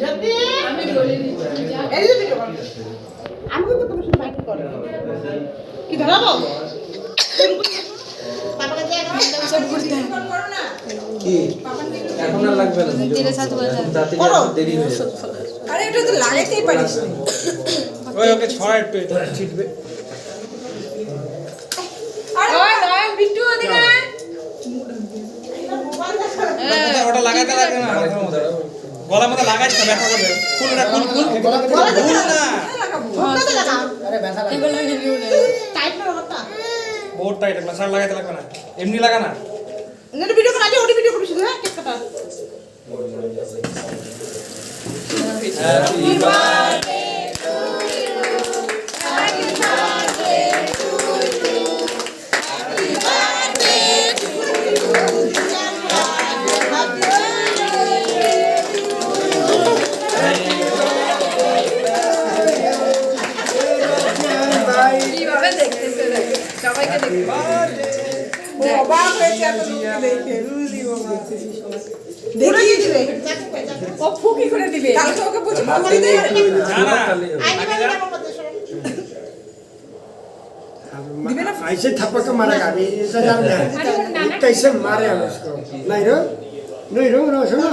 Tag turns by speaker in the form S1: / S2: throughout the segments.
S1: যদি আমি বলে দিচ্ছি এই যে ভিডিও কল আমি তো তোমার সাথে বাইক করে কি ধরাবো পাপাকে যে সব করতে করো না
S2: কি এখন আর লাগবে না
S3: তেরে সাথে
S2: রাতে দেরি হয়ে যাবে
S1: আরে এটা তো লাগাইতেই পারিস না
S4: ওই ওকে ছড়া একটু এটা ছিটবে
S1: আরে ওই নয় বিট্টু ওদিকে
S4: ওটা লাগাতে লাগবে না মাথার মধ্যে গলার মধ্যে লাগাইছ না ব্যথা করবে খুল না খুল না
S1: ভোটটা লাগাও
S2: আরে ব্যথা লাগে
S3: এগুলো হেভি উড়ে
S1: টাইট না ভোটটা
S4: বহুত টাইট লাগবে সার লাগাতে লাগবে না এমনি লাগা না
S1: না ভিডিও করে আগে ওডি ভিডিও করছিস হ্যাঁ কেক কাটা
S2: হ্যাপি বার্থডে
S3: কিভাবে দেখতেছে সবাইকে দেখতে
S1: অবাক হয়েছে এত লোককে দেখে রুজি বাবা দেখিয়ে দিবে ও ফুকি করে দিবে কালকে ওকে বুঝি বলতে
S4: না না
S1: दिवे ना
S5: ऐसे थप्पड़ के मारेगा अभी ऐसा जान कैसे मारे हम उसको नहीं रो सुनो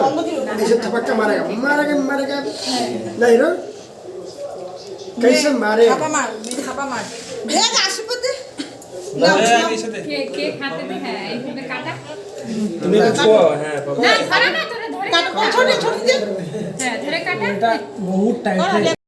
S5: ऐसे थप्पड़ के मारेगा नहीं रो कैसे मारे
S1: छापा मार देख आशुपति
S4: না এই সাথে
S3: কে খাতে দে হ্যাঁ এইভাবে কাটা
S4: তুমি ছোঁয়া হ্যাঁ
S3: না ধরে না তোরে ধরে
S1: काट छोटे छोटे
S3: হ্যাঁ ধরে কাটা
S5: बहुत टाइट